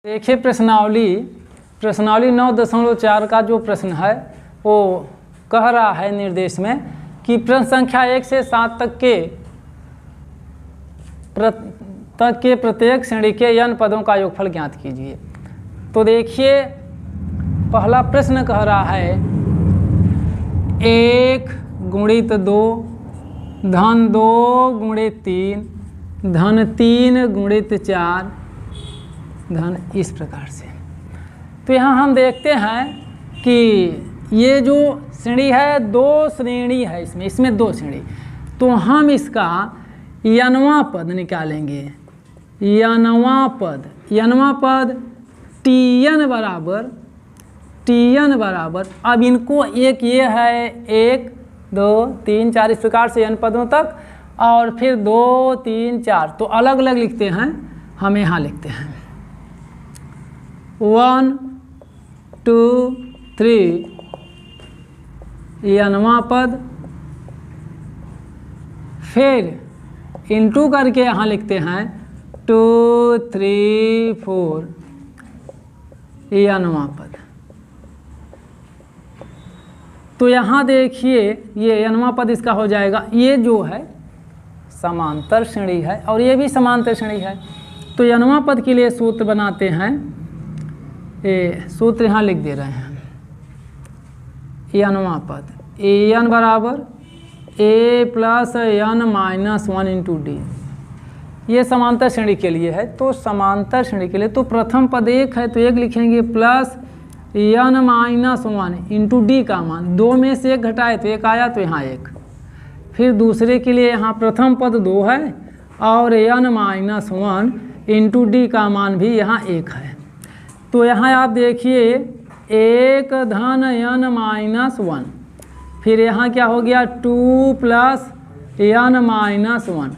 देखिए प्रश्नावली 9.4 का जो प्रश्न है वो कह रहा है निर्देश में कि प्रश्न संख्या 1 से 7 तक के प्रत्येक श्रेणी के n पदों का योगफल ज्ञात कीजिए। तो देखिए पहला प्रश्न कह रहा है 1 गुणित 2 धन 2 गुणित 3 धन 3 गुणित 4 धन इस प्रकार से। तो यहाँ हम देखते हैं कि ये जो श्रेणी है दो श्रेणी है, इसमें दो श्रेणी। तो हम इसका यनवा पद निकालेंगे। यनवा पद Tn बराबर अब इनको एक ये है 1 2 3 4 इस प्रकार से n पदों तक, और फिर 2 3 4 तो अलग अलग लिखते हैं। हम यहाँ लिखते हैं 1 2 3 यनवा पद, फिर इनटू करके यहाँ लिखते हैं 2 3 4 यनवा पद। तो यहाँ देखिए ये यनवा पद इसका हो जाएगा। ये जो है समांतर श्रेणी है और ये भी समांतर श्रेणी है। तो यनवा पद के लिए सूत्र बनाते हैं। सूत्र यहाँ लिख दे रहे हैं। यनवा पद an बराबर a plus n minus 1 into D. ये समांतर श्रेणी के लिए है। तो समांतर श्रेणी के लिए तो प्रथम पद 1 है तो 1 लिखेंगे plus n minus 1 into D का मान 2 में से 1 घटाए तो 1 आया, तो यहाँ 1। फिर दूसरे के लिए यहाँ प्रथम पद 2 है और n माइनस 1 इंटू डी का मान भी यहाँ 1 है। तो यहाँ आप देखिए 1 धन n माइनस 1, फिर यहाँ क्या हो गया 2 प्लस n माइनस 1।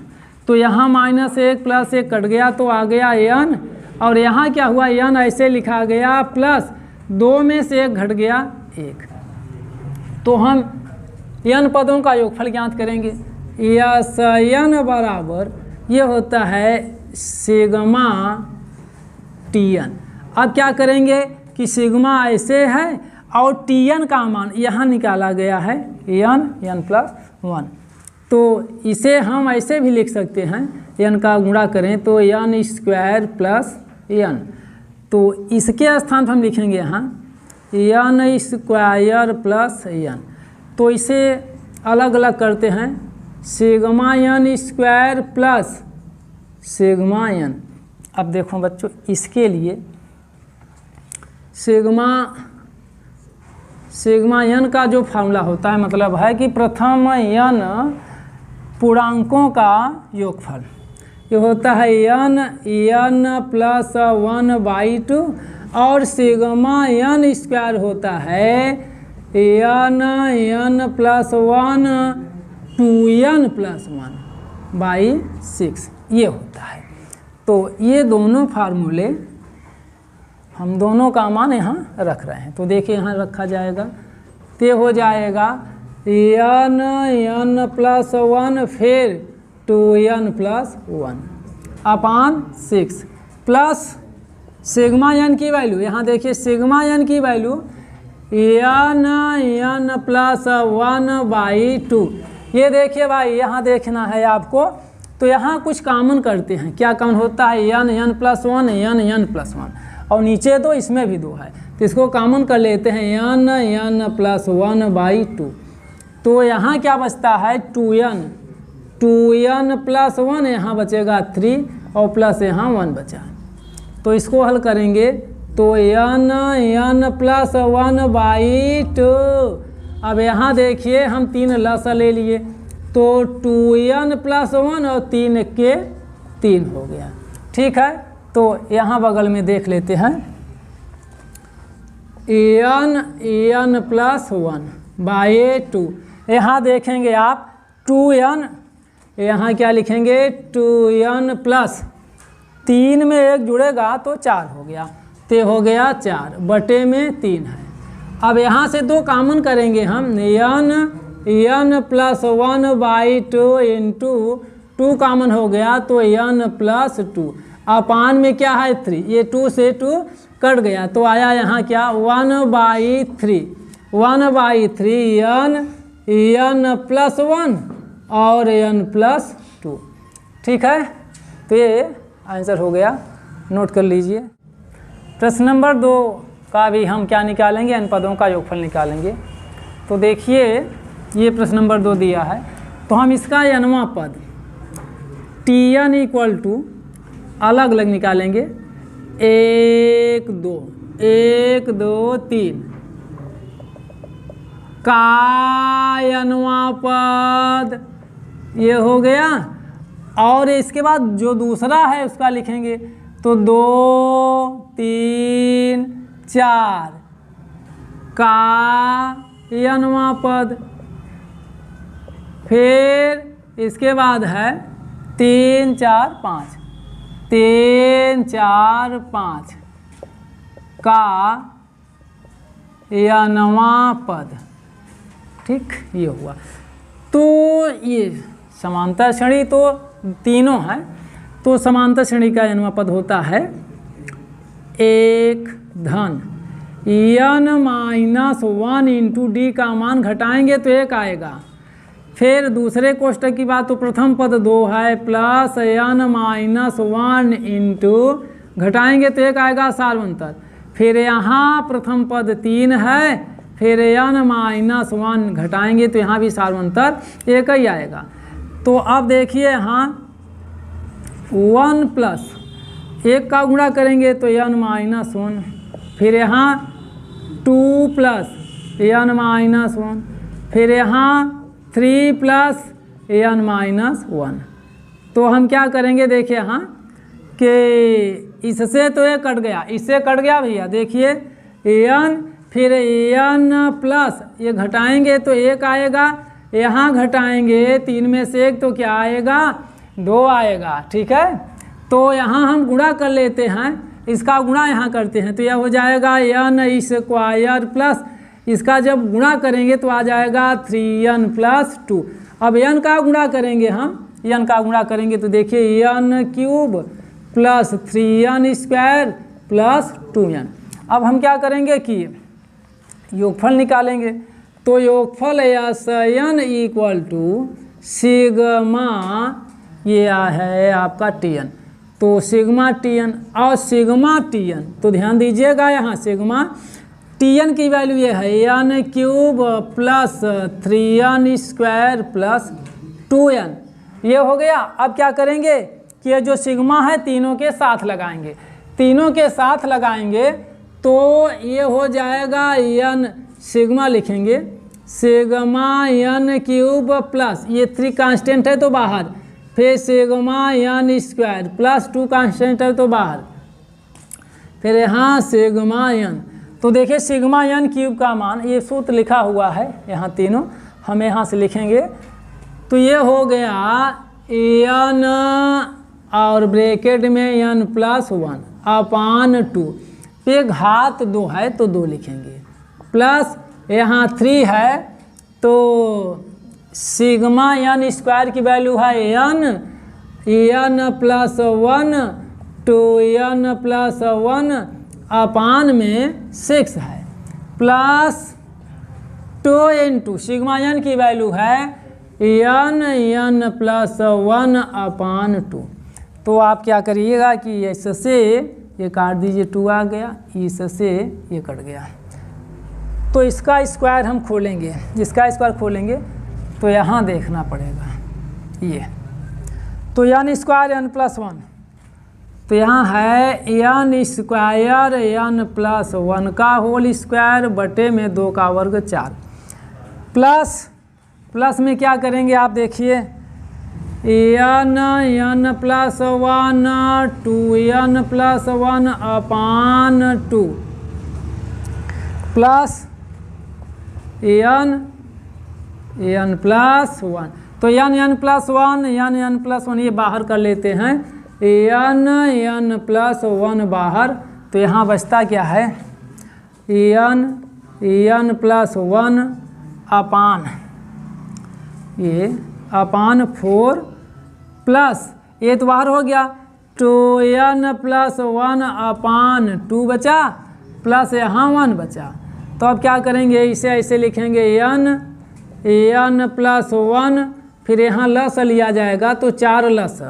तो यहाँ माइनस 1 प्लस 1 कट गया तो आ गया n, और यहाँ क्या हुआ n ऐसे लिखा गया प्लस 2 में से 1 घट गया 1। तो हम n पदों का योगफल ज्ञात करेंगे। यस n बराबर ये होता है सिग्मा Tn। अब क्या करेंगे कि सिग्मा ऐसे है और Tn का मान यहाँ निकाला गया है n प्लस 1। तो इसे हम ऐसे भी लिख सकते हैं, n का गुणा करें तो n स्क्वायर प्लस n। तो इसके स्थान पर हम लिखेंगे यहाँ n स्क्वायर प्लस n। तो इसे अलग अलग करते हैं, sigma n square plus sigma n। अब देखो बच्चों इसके लिए सिग्मा n का जो फार्मूला होता है मतलब है कि प्रथम n पूर्णांकों का योगफल ये होता है n प्लस 1/2, और सिग्मा n स्क्वायर होता है n प्लस 1 2n प्लस 1/6 ये होता है। तो ये दोनों फार्मूले हम दोनों का मान यहाँ रख रहे हैं। तो देखिए यहाँ रखा जाएगा तो हो जाएगा n प्लस 1 फिर 2n प्लस 1 अपान 6 प्लस सिग्मा n की वैल्यू। यहाँ देखिए सिग्मा n की वैल्यू n प्लस 1/2। ये देखिए भाई यहाँ देखना है आपको। तो यहाँ कुछ कॉमन करते हैं। क्या कॉमन होता है n प्लस 1 n प्लस 1, और नीचे तो इसमें भी 2 है तो इसको कॉमन कर लेते हैं n प्लस 1/2। तो यहाँ क्या बचता है 2n प्लस 1, यहाँ बचेगा 3 और प्लस यहाँ 1 बचा। तो इसको हल करेंगे तो n प्लस 1/2। अब यहाँ देखिए हम 3 लसा ले लिए तो 2n प्लस 1 और 3 के 3 हो गया। ठीक है, तो यहाँ बगल में देख लेते हैं n प्लस 1/2। यहाँ देखेंगे आप 2n, यहाँ क्या लिखेंगे 2n प्लस 3 में 1 जुड़ेगा तो 4 हो गया, तो हो गया 4 बटे में 3 है। अब यहाँ से 2 कॉमन करेंगे हम n प्लस 1/2 इंटू 2 कॉमन हो गया तो n प्लस 2। अपान में क्या है 3, ये 2 से 2 कट गया तो आया यहाँ क्या 1/3, 1/3 n प्लस 1 और n+2। ठीक है, तो ये आंसर हो गया, नोट कर लीजिए। प्रश्न नंबर 2 का भी हम क्या निकालेंगे, n पदों का योगफल निकालेंगे। तो देखिए ये प्रश्न नंबर 2 दिया है, तो हम इसका nवां पद Tn इक्वल टू अलग अलग निकालेंगे, 1 2 3 का nवां पद ये हो गया, और इसके बाद जो दूसरा है उसका लिखेंगे तो 2 3 4 का nवां पद, फिर इसके बाद है 3 4 5 3 4 5 का nवां पद। ठीक, ये हुआ। तो ये समांतर श्रेणी तो तीनों हैं, तो समांतर श्रेणी का nवां पद होता है 1 धन n-1 इंटू डी का मान घटाएंगे तो 1 आएगा। फिर दूसरे कोष्टक की बात, तो प्रथम पद 2 है प्लस n-1 इंटू घटाएंगे तो 1 आएगा सार्वंतर। फिर यहाँ प्रथम पद 3 है, फिर n-1 घटाएंगे तो यहाँ भी सार्वंतर 1 ही आएगा। तो अब देखिए यहाँ 1 प्लस 1 का गुणा करेंगे तो n-1, फिर यहाँ 2 प्लस n-1, फिर यहाँ 3 प्लस n-1। तो हम क्या करेंगे, देखिए यहाँ कि इससे तो ये कट गया, इससे कट गया भैया, देखिए n, फिर n प्लस ये घटाएंगे तो 1 आएगा, यहाँ घटाएंगे 3 में से 1 तो क्या आएगा 2 आएगा। ठीक है, तो यहाँ हम गुणा कर लेते हैं, इसका गुणा यहाँ करते हैं तो यह हो जाएगा n स्क्वायर प्लस इसका जब गुणा करेंगे तो आ जाएगा 3n प्लस 2। अब n का गुणा करेंगे, हम n का गुणा करेंगे तो देखिए n cube plus 3n square plus 2n। अब हम क्या करेंगे कि योगफल निकालेंगे, तो योगफल n इक्वल टू सिग्मा, ये है आपका Tn, तो सिग्मा Tn और सिग्मा Tn, तो ध्यान दीजिएगा यहाँ सिग्मा Tn की वैल्यू ये है n cube plus 3n square plus 2n, ये हो गया। अब क्या करेंगे कि ये जो सिग्मा है तीनों के साथ लगाएंगे, तीनों के साथ लगाएंगे तो ये हो जाएगा n, सिग्मा लिखेंगे सिग्मा n क्यूब प्लस ये 3 कांस्टेंट है तो बाहर, फिर sigma n square plus 2 constant है तो बाहर, फिर यहाँ सिग्मा n। तो देखिए सिग्मा n क्यूब का मान, ये सूत्र लिखा हुआ है यहाँ तीनों, हम यहाँ से लिखेंगे तो ये हो गया n और ब्रैकेट में n प्लस 1 अपान 2, पे घात 2 है तो 2 लिखेंगे, प्लस यहाँ 3 है तो सिग्मा n स्क्वायर की वैल्यू है n plus 1 two n plus 1 upon में 6 है, प्लस 2 इंटू सिग्मा n की वैल्यू है n प्लस 1 अपान 2। तो आप क्या करिएगा कि इससे ये काट दीजिए, 2 आ गया, इससे ये कट गया, तो इसका स्क्वायर हम खोलेंगे, इसका स्क्वायर खोलेंगे तो यहाँ देखना पड़ेगा ये, तो n स्क्वायर n प्लस 1, तो यहाँ है n स्क्वायर n प्लस 1 का होल स्क्वायर बटे में 2 का वर्ग 4, प्लस में क्या करेंगे आप देखिए n plus 1 2n plus 1 upon 2 plus n plus 1, तो n प्लस 1 n प्लस 1 ये बाहर कर लेते हैं, n प्लस 1 बाहर, तो यहाँ बचता क्या है n प्लस 1 अपान ये अपान 4 प्लस ये तो बाहर हो गया, तो n प्लस 1 अपान 2 बचा, प्लस यहाँ 1 बचा। तो अब क्या करेंगे, इसे ऐसे लिखेंगे n प्लस 1, फिर यहाँ लस लिया जाएगा तो 4 लस,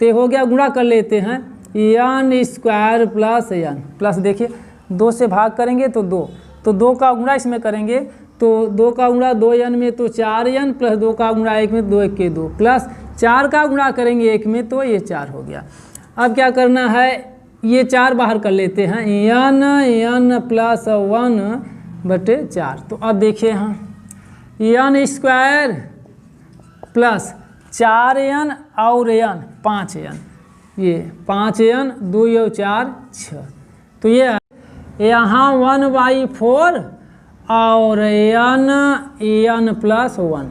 तो हो गया, गुणा कर लेते हैं n square plus n, plus देखिए 2 से भाग करेंगे तो 2, तो 2 का गुणा इसमें करेंगे तो 2 का गुणा 2n में तो 4n, प्लस 2 का गुणा 1 में 2 1 के 2, प्लस 4 का गुणा करेंगे 1 में तो ये 4 हो गया। अब क्या करना है, ये 4 बाहर कर लेते हैं, n प्लस 1/4। तो अब देखिए यहाँ n स्क्वायर प्लस 4n और n 5n, ये 5n 2 और 4 6, तो ये यहाँ 1/4 और n प्लस 1।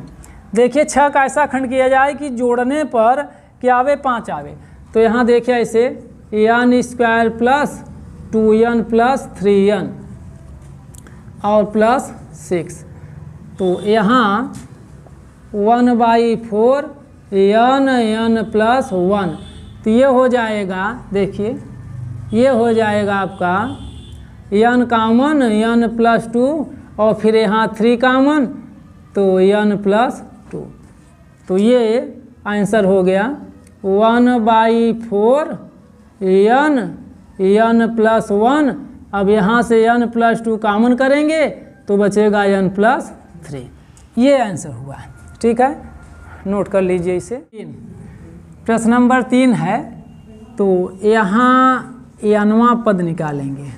देखिए 6 का ऐसा खंड किया जाए कि जोड़ने पर क्या आवे, 5 आवे। तो यहाँ देखिए ऐसे n square plus 2n plus 3n और प्लस 6, तो यहाँ 1/4 n प्लस 1, तो ये हो जाएगा, देखिए ये हो जाएगा आपका n कॉमन n प्लस 2 और फिर यहाँ 3 कॉमन तो n प्लस 2, तो ये आंसर हो गया 1/4 n प्लस 1। अब यहाँ से n प्लस 2 कॉमन करेंगे तो बचेगा n प्लस 3, ये आंसर हुआ। ठीक है, नोट कर लीजिए इसे। प्रश्न नंबर 3 है, तो यहाँ n पद निकालेंगे,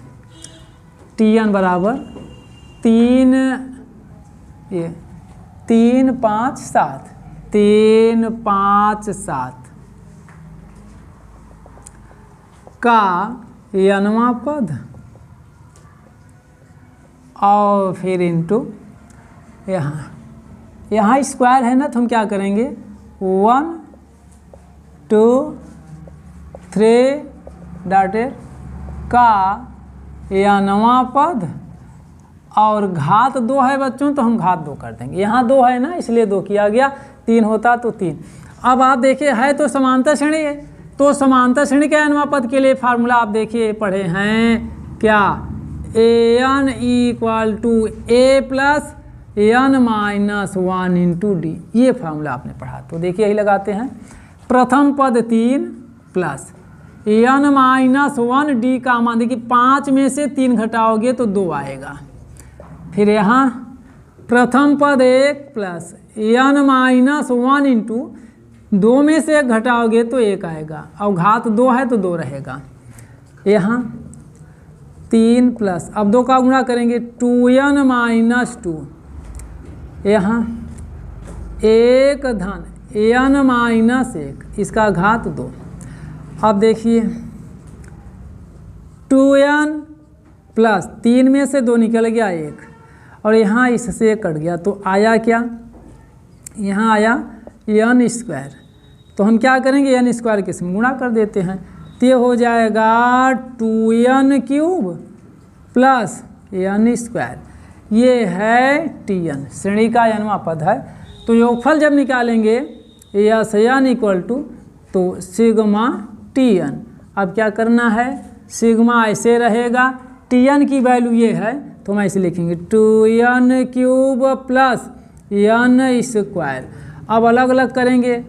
tn बराबर 3 5 7 3 5 7 का n पद और फिर इंटू यहाँ स्क्वायर है ना, तो हम क्या करेंगे 1 2 3 डॉटेड का n पद और घात 2 है बच्चों, तो हम घात 2 कर देंगे, यहाँ 2 है ना इसलिए 2 किया गया, 3 होता तो 3। अब आप देखिए है तो समांतर श्रेणी है, तो समांतर श्रेणी के n पद के लिए फार्मूला आप देखिए पढ़े हैं क्या, an equal to a plus n minus 1 into D, ये फार्मूला आपने पढ़ा। तो देखिए यही लगाते हैं, प्रथम पद 3 प्लस n माइनस 1 डी का मान, देखिए 5 में से 3 घटाओगे तो 2 आएगा, फिर यहाँ प्रथम पद 1 प्लस n माइनस 1 इंटू 2 में से 1 घटाओगे तो 1 आएगा, और घात 2 है तो 2 रहेगा, यहाँ 3 प्लस, अब 2 का गुणा करेंगे 2n माइनस 2, यहाँ 1 धन n माइनस 1, इसका घात 2। अब देखिए 2n प्लस 3 में से 2 निकल गया 1, और यहाँ इससे कट गया तो आया क्या, यहाँ आया n स्क्वायर, तो हम क्या करेंगे n स्क्वायर के साथ गुणा कर देते हैं, तो ये हो जाएगा 2n cube plus n square, ये है tn, श्रेणी का n पद है। तो योगफल जब निकालेंगे यस n इक्वल टू तो सिग्मा tn, अब क्या करना है, सिग्मा ऐसे रहेगा, tn की वैल्यू ये है तो हम ऐसे लिखेंगे 2n cube plus n square. अब अलग अलग करेंगे,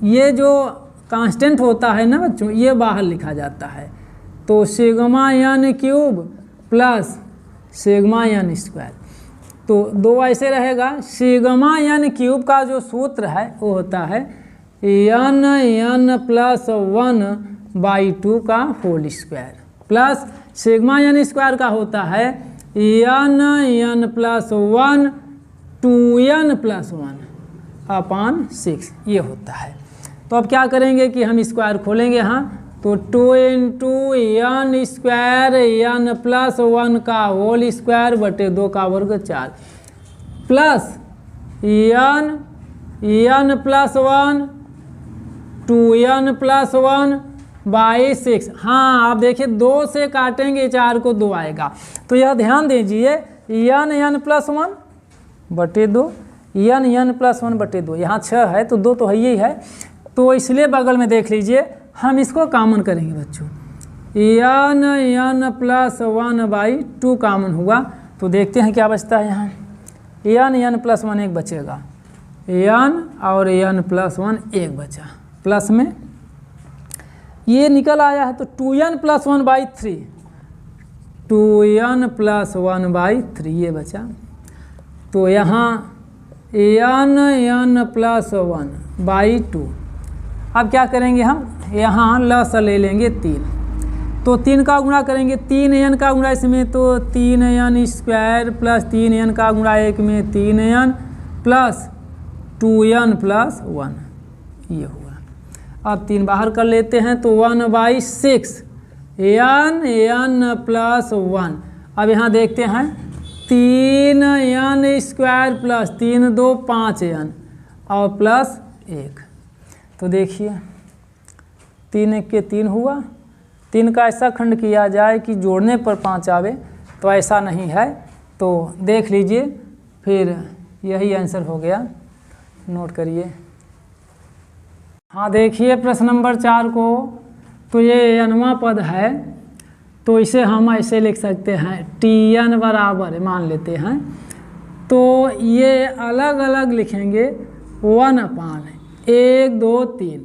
ये जो कांस्टेंट होता है ना बच्चों, ये बाहर लिखा जाता है, तो sigma n cube plus sigma n square, तो 2 ऐसे रहेगा, सिग्मा n क्यूब का जो सूत्र है वो होता है n प्लस 1/2 का whole square, plus sigma n square का होता है n प्लस 1 2n प्लस 1 अपान 6, ये होता है। तो अब क्या करेंगे कि हम स्क्वायर खोलेंगे यहाँ, तो 2 into n square n plus 1 का होल स्क्वायर बटे 2 का वर्ग 4 plus n plus 1 2n plus 1/6। हाँ आप देखिए 2 से काटेंगे 4 को 2 आएगा, तो यह ध्यान दीजिए n प्लस 1 बटे 2 n प्लस 1 बटे 2, यहाँ 6 है तो 2 तो है ही है, तो इसलिए बगल में देख लीजिए हम इसको कॉमन करेंगे बच्चों, n प्लस 1/2 कॉमन हुआ तो देखते हैं क्या बचता है यहाँ, n प्लस 1 एक बचेगा, n और n प्लस 1 एक बचा, प्लस में ये निकल आया है तो 2n प्लस 1/3, 2n प्लस 1/3 ये बचा। तो यहाँ n प्लस 1/2, अब क्या करेंगे हम, यहाँ लस ले लेंगे 3, तो 3 का गुणा करेंगे, 3n का गुणा इसमें तो 3n स्क्वायर प्लस 3n का गुणा 1 में 3n प्लस 2n प्लस 1 ये हुआ। अब 3 बाहर कर लेते हैं तो 1/6 n प्लस 1। अब यहाँ देखते हैं 3n स्क्वायर प्लस 3 2 5n और प्लस 1, तो देखिए 3 1 के 3 हुआ। 3 का ऐसा खंड किया जाए कि जोड़ने पर 5 आवे, तो ऐसा नहीं है, तो देख लीजिए, फिर यही आंसर हो गया, नोट करिए। हाँ देखिए प्रश्न नंबर 4 को, तो ये nवां पद है, तो इसे हम ऐसे लिख सकते हैं Tn बराबर मान लेते हैं, तो ये अलग अलग लिखेंगे 1/1 2 3,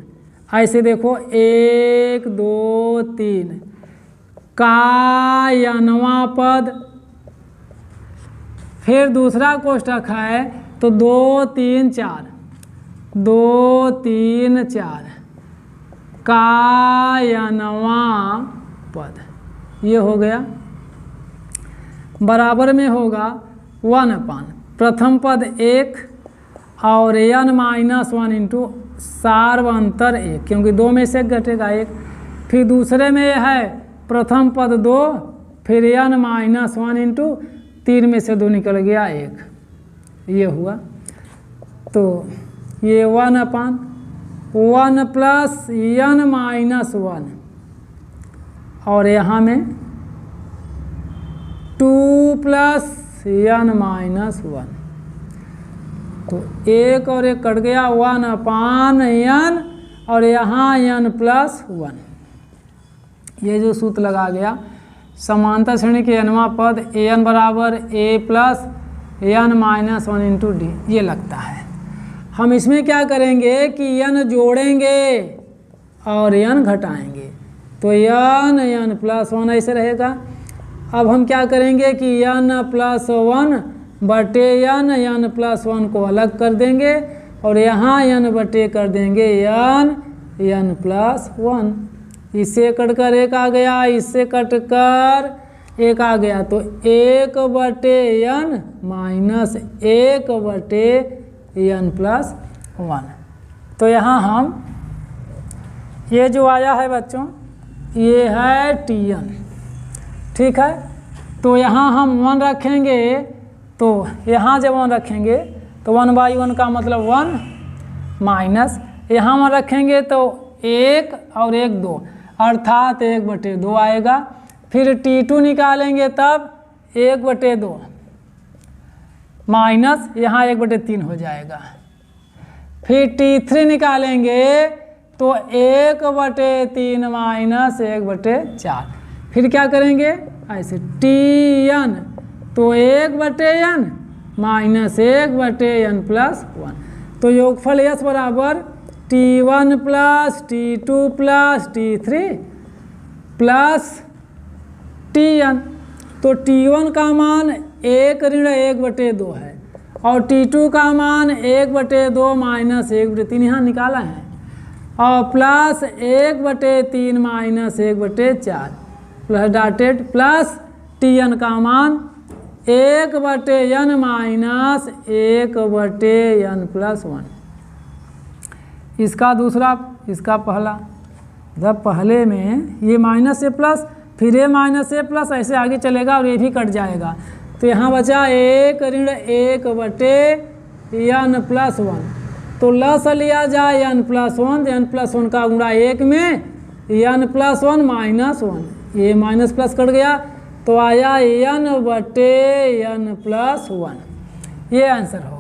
ऐसे देखो 1 2 3 का nवां पद, फिर दूसरा कोष्ठक है तो 2 3 4 2 3 4 का nवां पद, ये हो गया। बराबर में होगा 1/, प्रथम पद 1 और n माइनस 1 इंटू सार्वंतर 1, क्योंकि 2 में से घटेगा 1, फिर दूसरे में है प्रथम पद 2, फिर n माइनस 1 इंटू 3 में से 2 निकल गया 1, ये हुआ। तो ये 1/1 प्लस n माइनस 1 और यहाँ में 2 प्लस n माइनस 1, तो 1 और 1 कट गया, 1/n और यहाँ n प्लस 1, ये जो सूत्र लगा गया। समांतर श्रेणी के nवां पद an बराबर a plus n minus 1 into D, ये लगता है। हम इसमें क्या करेंगे कि n जोड़ेंगे और n घटाएंगे, तो n प्लस 1 ऐसे रहेगा। अब हम क्या करेंगे कि n प्लस 1 बटे n प्लस 1 को अलग कर देंगे और यहाँ n बटे कर देंगे n प्लस 1, इससे कटकर 1 आ गया, इससे कटकर 1 आ गया, तो 1 बटे n माइनस 1 बटे n प्लस 1। तो यहाँ हम ये जो आया है बच्चों, ये है Tn, ठीक है। तो यहाँ हम 1 रखेंगे, तो यहाँ जब 1 रखेंगे तो 1/1 का मतलब 1 माइनस, यहाँ 1 रखेंगे तो 1 और 1 2, अर्थात 1/2 आएगा। फिर T2 निकालेंगे तब 1/2 माइनस यहाँ 1/3 हो जाएगा। फिर T3 निकालेंगे तो 1/3 माइनस 1/4, फिर क्या करेंगे ऐसे Tn, तो 1/n माइनस 1/n प्लस 1, तो योगफल S बराबर T1 plus T2 plus T3 plus Tn। तो T1 का मान 1 ऋण 1/2 है और T2 का मान 1/2 माइनस 1/3 यहाँ निकाला है, और plus 1/3 minus 1/4 plus dotted plus Tn का मान 1/n माइनस 1/n प्लस 1। इसका दूसरा, इसका पहला, जब पहले में ये माइनस ए प्लस, फिर ए माइनस ए प्लस, ऐसे आगे चलेगा और ये भी कट जाएगा, तो यहाँ बचा 1 ऋण 1/n प्लस 1, तो लस लिया जाए n प्लस 1, n प्लस 1 का गुणा 1 में n प्लस 1 माइनस 1, ये माइनस प्लस कट गया तो आया n/n प्लस 1, ये आंसर हो।